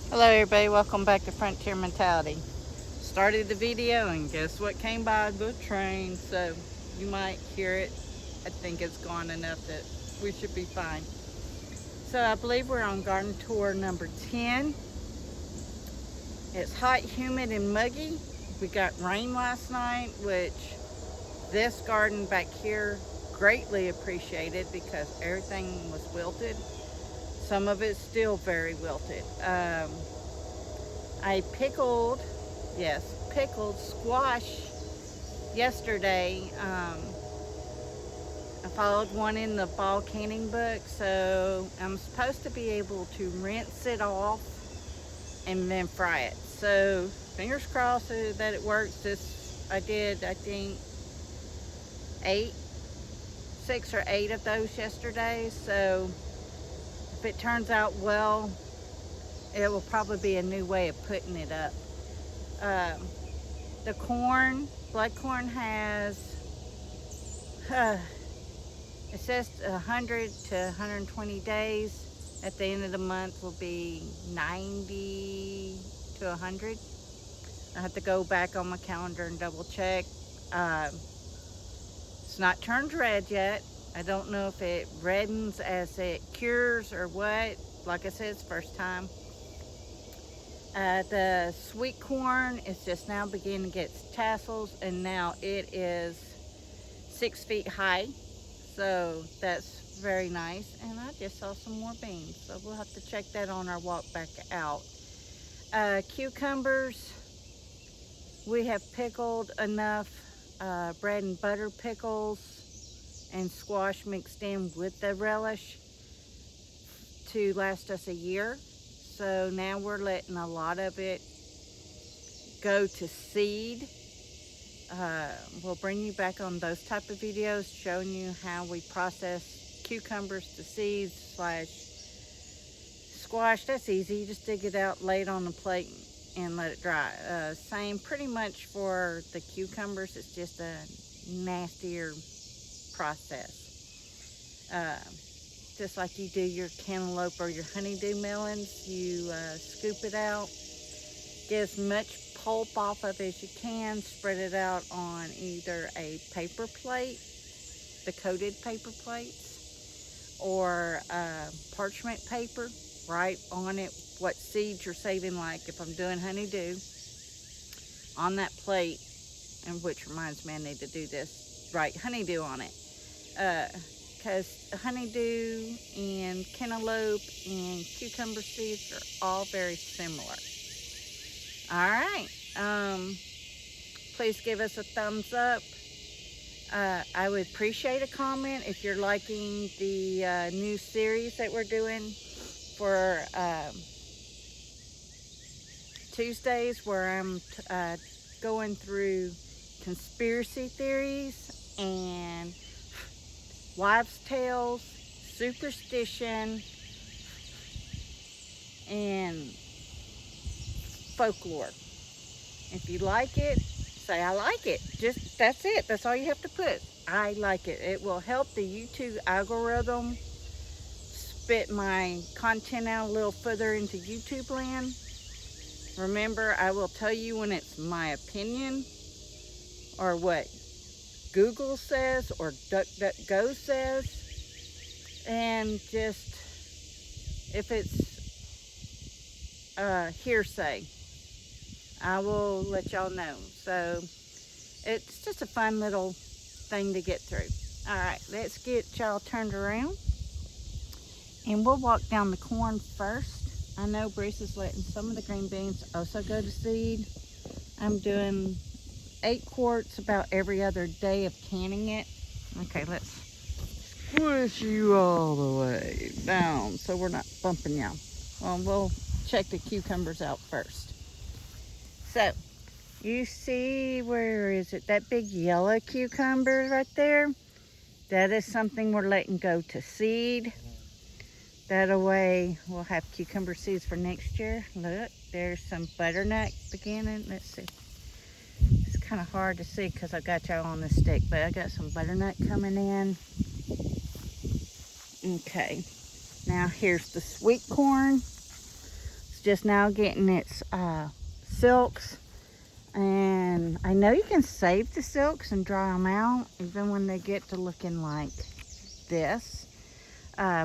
Hello everybody, welcome back to Frontier Mentality. Started the video and guess what came by? The train. So you might hear it. I think it's gone enough that we should be fine. So I believe we're on garden tour number 10. It's hot, humid, and muggy. We got rain last night, which this garden back here greatly appreciated because everything was wilted. Some of it's still very wilted. I pickled squash yesterday. I followed one in the fall canning book, so I'm supposed to be able to rinse it off and then fry it. So fingers crossed that it works. I did, I think, 6 or 8 of those yesterday. So if it turns out well, it will probably be a new way of putting it up. The blood corn has, it says 100 to 120 days. At the end of the month will be 90 to 100. I have to go back on my calendar and double check. It's not turned red yet. I don't know if it reddens as it cures or what. Like I said, it's first time. The sweet corn is just now beginning to get tassels, and now it is 6 feet high, so that's very nice. And I just saw some more beans, so we'll have to check that on our walk back out. Cucumbers, we have pickled enough bread and butter pickles and squash mixed in with the relish to last us a year. So now we're letting a lot of it go to seed. We'll bring you back on those type of videos showing you how we process cucumbers to seeds / squash. That's easy. You just dig it out, lay it on the plate, and let it dry. Same pretty much for the cucumbers. It's just a nastier process. Just like you do your cantaloupe or your honeydew melons, you scoop it out, get as much pulp off of it as you can, spread it out on either a paper plate, the coated paper plates, or parchment paper, right on it what seeds you're saving. Like if I'm doing honeydew, on that plate, and which reminds me I need to do this, write honeydew on it. Because honeydew and cantaloupe and cucumber seeds are all very similar. All right. Please give us a thumbs up. I would appreciate a comment if you're liking the new series that we're doing for Tuesdays, where I'm going through conspiracy theories and wives' tales, superstition, and folklore. If you like it, say I like it. That's it. That's all you have to put. I like it. It will help the YouTube algorithm spit my content out a little further into YouTube land. Remember, I will tell you when it's my opinion or what Google says or DuckDuckGo says, and just if it's hearsay, I will let y'all know. So it's just a fun little thing to get through. All right, let's get y'all turned around and we'll walk down the corn first. I know Bruce is letting some of the green beans also go to seed. I'm doing 8 quarts about every other day of canning it. Okay, let's squish you all the way down so we're not bumping you. Well, we'll check the cucumbers out first. So, you see, where is it? That big yellow cucumber right there? That is something we're letting go to seed. That way we'll have cucumber seeds for next year. Look, there's some butternut beginning. Let's see. It's kind of hard to see because I got y'all on the stick, but I got some butternut coming in. Okay, now here's the sweet corn. It's just now getting its silks. And I know you can save the silks and dry them out, even when they get to looking like this.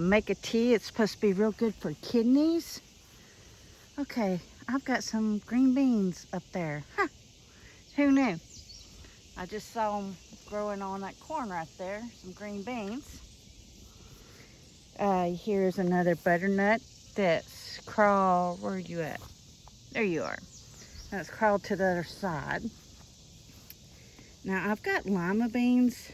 Make a tea. It's supposed to be real good for kidneys. Okay, I've got some green beans up there. Huh, who knew? I just saw them growing on that corn right there, some green beans. Here's another butternut that's crawled. Where are you at? There you are. That's crawled to the other side. Now I've got lima beans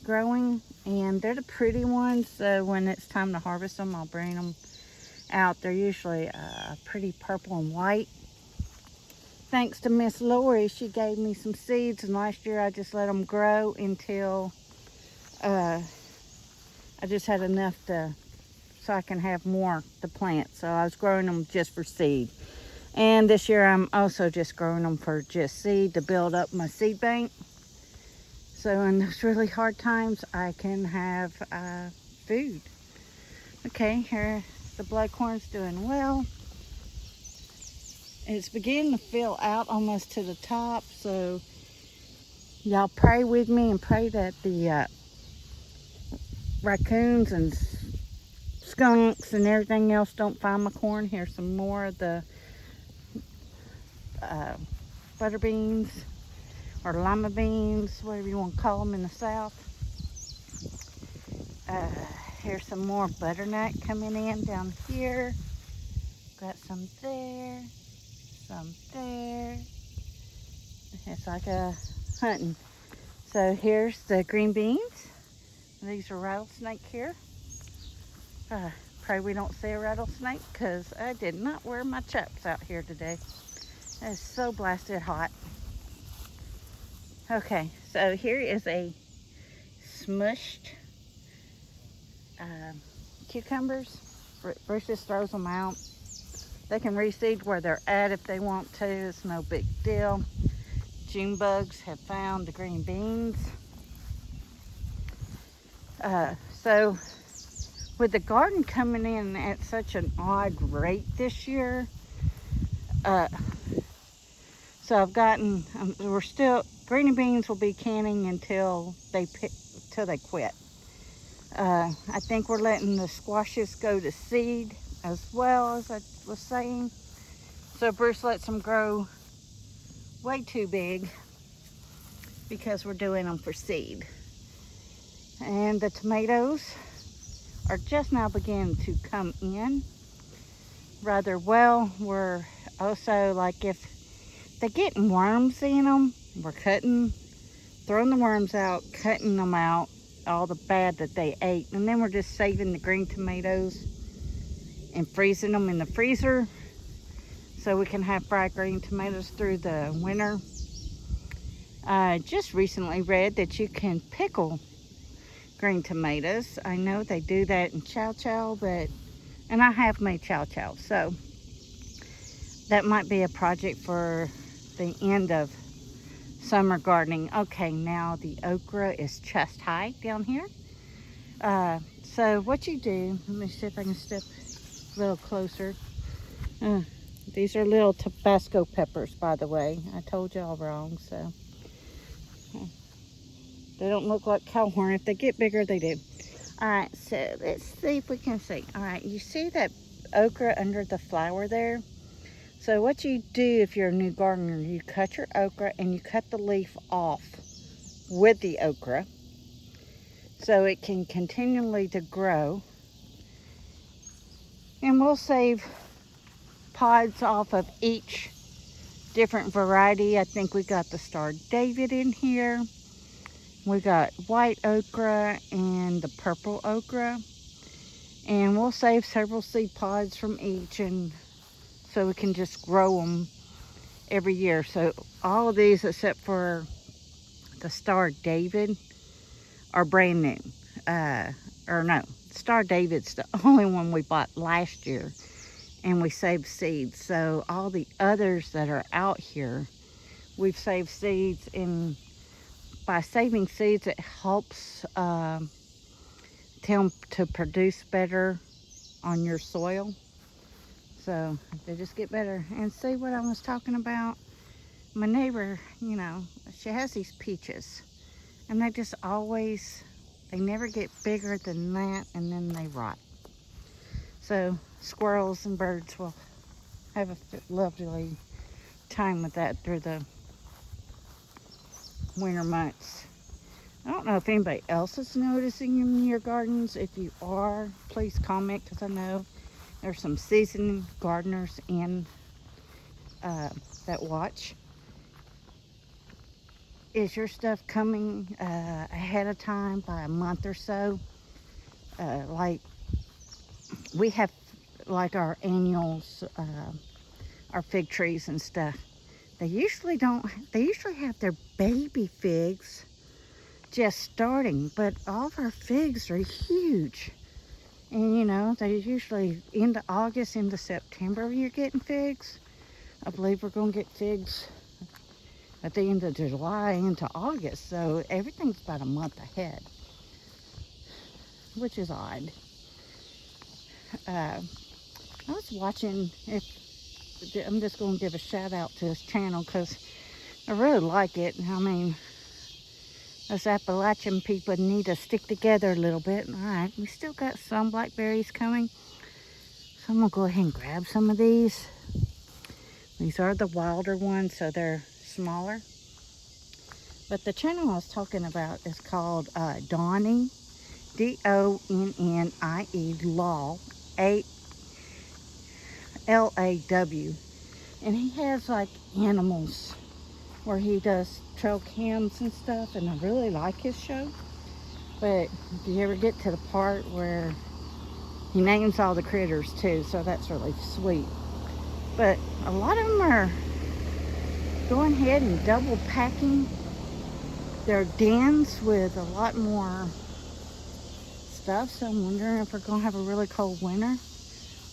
growing, and they're the pretty ones. So when it's time to harvest them, I'll bring them out. They're usually pretty purple and white. Thanks to Miss Lori, she gave me some seeds, and last year I just let them grow until I just had enough so I can have more to plant. So I was growing them just for seed. And this year I'm also just growing them for just seed to build up my seed bank. So in those really hard times, I can have food. Okay, here the blood corn's doing well. It's beginning to fill out almost to the top. So y'all pray with me and pray that the raccoons and skunks and everything else don't find my corn. Here's some more of the butter beans or lima beans, whatever you want to call them in the south. Here's some more butternut coming in down here. Got some there, some there. It's like a hunting. So here's the green beans. These are rattlesnake here. Pray we don't see a rattlesnake, because I did not wear my chaps out here today. It's so blasted hot. Okay, so here is a smushed cucumbers. Bruce just throws them out. They can reseed where they're at if they want to. It's no big deal. June bugs have found the green beans. So with the garden coming in at such an odd rate this year, so I've gotten, green beans will be canning until they quit. I think we're letting the squashes go to seed as well, as I was saying. So Bruce lets them grow way too big because we're doing them for seed. And the tomatoes are just now beginning to come in rather well. We're also, like, if they're getting worms in them, we're throwing the worms out, cutting them out, all the bad that they ate, and then we're just saving the green tomatoes and freezing them in the freezer so we can have fried green tomatoes through the winter. I just recently read that you can pickle green tomatoes. I know they do that in chow chow, and I have made chow chow, so that might be a project for the end of summer gardening. Okay, now the okra is chest high down here. So what you do, let me see if I can step a little closer. These are little Tabasco peppers, by the way. I told y'all wrong, so. They don't look like cow horn. If they get bigger, they do. All right, so let's see if we can see. All right, you see that okra under the flower there? So what you do if you're a new gardener, you cut your okra and you cut the leaf off with the okra so it can continually to grow. And we'll save pods off of each different variety. I think we got the Star David in here. We got white okra and the purple okra. And we'll save several seed pods from each, and so we can just grow them every year. So all of these except for the Star David are brand new. Or no, Star David's the only one we bought last year, and we saved seeds. So all the others that are out here, we've saved seeds, and by saving seeds, it helps them to produce better on your soil. So they just get better. And see what I was talking about? My neighbor, you know, she has these peaches. And they just always, they never get bigger than that, and then they rot. So squirrels and birds will have a lovely time with that through the winter months. I don't know if anybody else is noticing in your gardens. If you are, please comment, because I know there's some seasoned gardeners in that watch. Is your stuff coming ahead of time by a month or so? Like we have like our annuals, our fig trees and stuff. They usually have their baby figs just starting, but all of our figs are huge. And you know, they usually into August, into September you're getting figs. I believe we're gonna get figs at the end of July into August, so everything's about a month ahead, which is odd. I was watching, I'm just going to give a shout out to his channel because I really like it. I mean, us Appalachian people need to stick together a little bit. All right, we still got some blackberries coming, so I'm going to go ahead and grab some of these. These are the wilder ones, so they're smaller. But the channel I was talking about is called Donnie, D-O-N-N-I-E, Law, A-L-A-W. And he has like animals where he does trail cams and stuff, and I really like his show. But if you ever get to the part where he names all the critters too, so that's really sweet. But a lot of them are going ahead and double packing their dens with a lot more stuff, so I'm wondering if we're gonna have a really cold winter.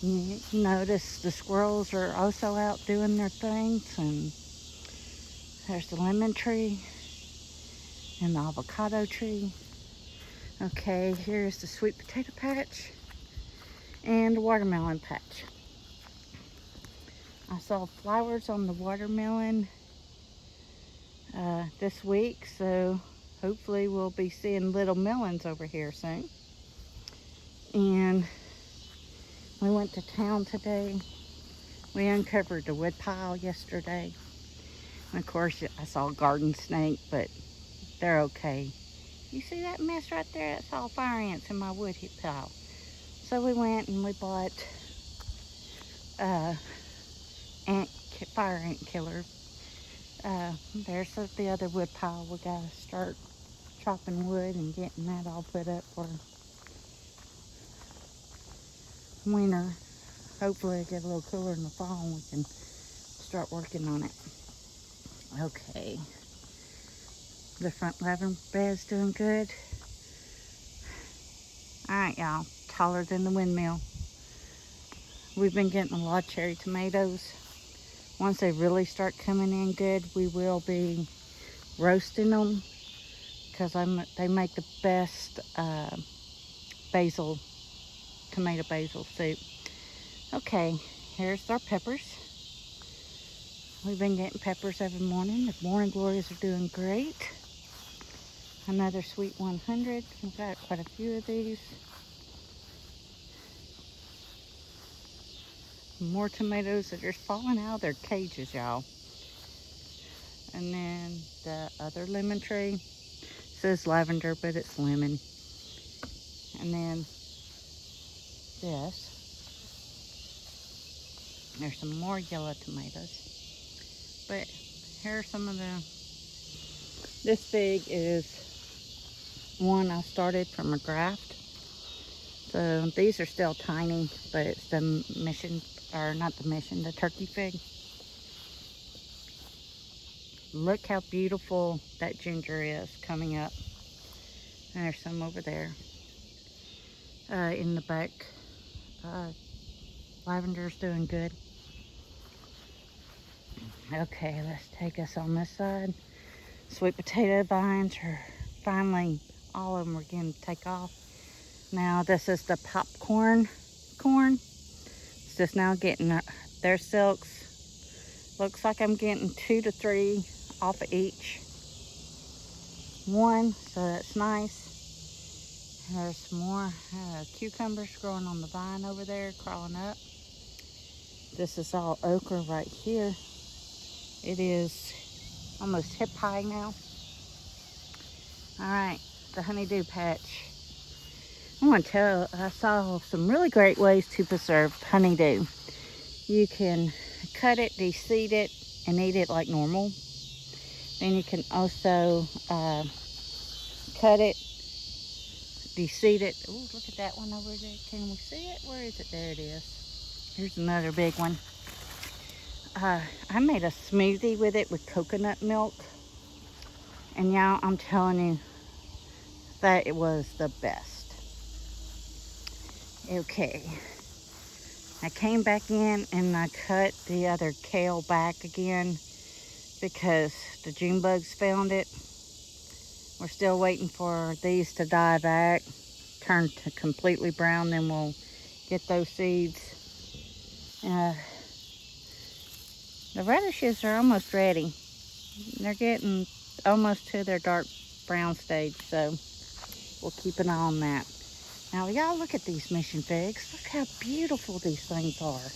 You notice the squirrels are also out doing their things, and there's the lemon tree and the avocado tree. Okay, here's the sweet potato patch and the watermelon patch. I saw flowers on the watermelon this week, so hopefully we'll be seeing little melons over here soon. And we went to town today. We uncovered the wood pile yesterday. And of course, I saw a garden snake, but they're okay. You see that mess right there? That's all fire ants in my wood pile. So we went and we bought fire ant killer. There's the other wood pile. We gotta start chopping wood and getting that all put up for winter. Hopefully it'll get a little cooler in the fall and we can start working on it. Okay. The front lavender bed's doing good. Alright, y'all. Taller than the windmill. We've been getting a lot of cherry tomatoes. Once they really start coming in good, we will be roasting them because they make the best tomato basil soup. Okay, here's our peppers. We've been getting peppers every morning. The morning glories are doing great. Another sweet 100. We've got quite a few of these. More tomatoes that are falling out of their cages, y'all. And then the other lemon tree says lavender, but it's lemon. And then this. There's some more yellow tomatoes. But here are some of this fig is one I started from a graft. So these are still tiny, but it's the the turkey fig. Look how beautiful that ginger is coming up. And there's some over there in the back. Lavender's doing good. Okay, let's take us on this side. Sweet potato vines are finally, all of them are beginning to take off. Now this is the popcorn corn. just now getting their silks. Looks like I'm getting 2 to 3 off of each one, so that's nice. There's some more cucumbers growing on the vine over there, crawling up. This is all okra right here. It is almost hip high now. All right, the honeydew patch. I saw some really great ways to preserve honeydew. You can cut it, de-seed it, and eat it like normal. Then you can also cut it, de-seed it. Oh, look at that one over there. Can we see it? Where is it? There it is. Here's another big one. I made a smoothie with it with coconut milk. And y'all, I'm telling you that it was the best. Okay. I came back in and I cut the other kale back again because the June bugs found it. We're still waiting for these to die back, turn to completely brown, then we'll get those seeds. The radishes are almost ready. They're getting almost to their dark brown stage, so we'll keep an eye on that. Now, y'all look at these mission figs. Look how beautiful these things are.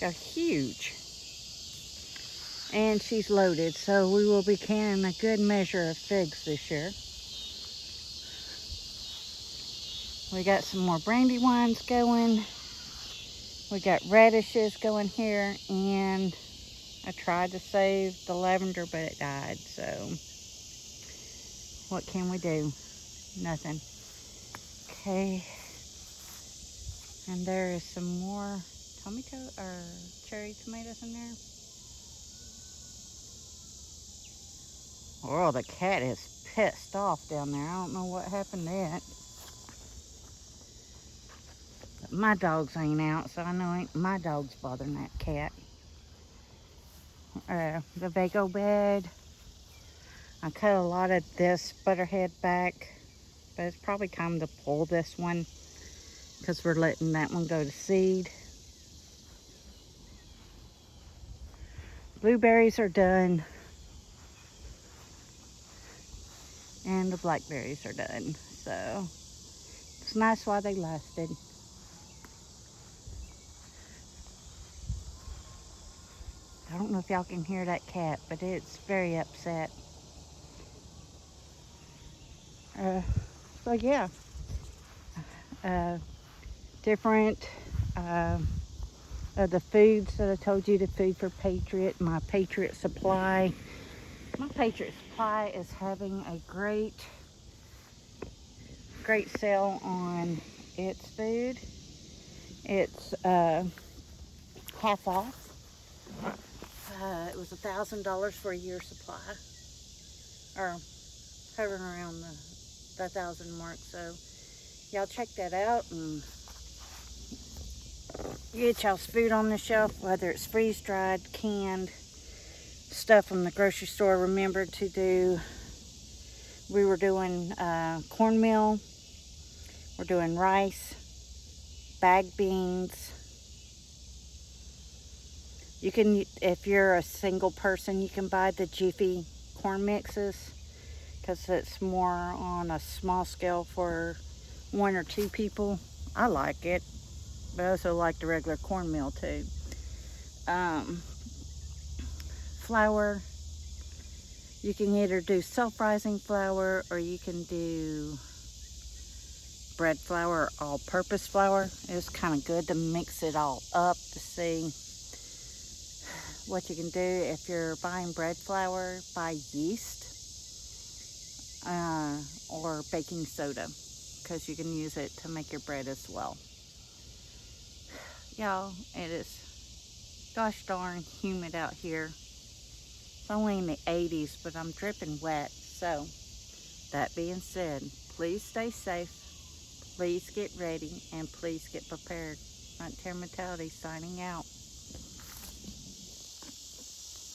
They're huge. And she's loaded, so we will be canning a good measure of figs this year. We got some more brandywines going. We got radishes going here, and I tried to save the lavender, but it died, so what can we do? Nothing. Okay, and there is some more tomato or cherry tomatoes in there. Oh, the cat is pissed off down there. I don't know what happened to it. But my dogs ain't out, so I know ain't my dog's bothering that cat. The Vago bed. I cut a lot of this butterhead back, but it's probably time to pull this one because we're letting that one go to seed. Blueberries are done. And the blackberries are done. So it's nice while they lasted. I don't know if y'all can hear that cat, but it's very upset. So yeah. Different of the foods that I told you to feed for Patriot. My Patriot Supply. My Patriot Supply is having a great sale on its food. It's half off. It was $1,000 for a year supply, or hovering around the 1,000 mark. So y'all check that out and get y'all's food on the shelf, whether it's freeze dried, canned stuff from the grocery store. Remember to do. We were doing cornmeal. We're doing rice, bagged beans. You can, if you're a single person, you can buy the Jiffy corn mixes because it's more on a small scale for 1 or 2 people. I like it, but I also like the regular cornmeal too. Flour. You can either do self-rising flour or you can do bread flour or all-purpose flour. It's kind of good to mix it all up to see what you can do. If you're buying bread flour, buy yeast or baking soda because you can use it to make your bread as well. Y'all, it is gosh darn humid out here. It's only in the 80s, but I'm dripping wet. So that being said, please stay safe, please get ready, and please get prepared. Frontier Mentality signing out.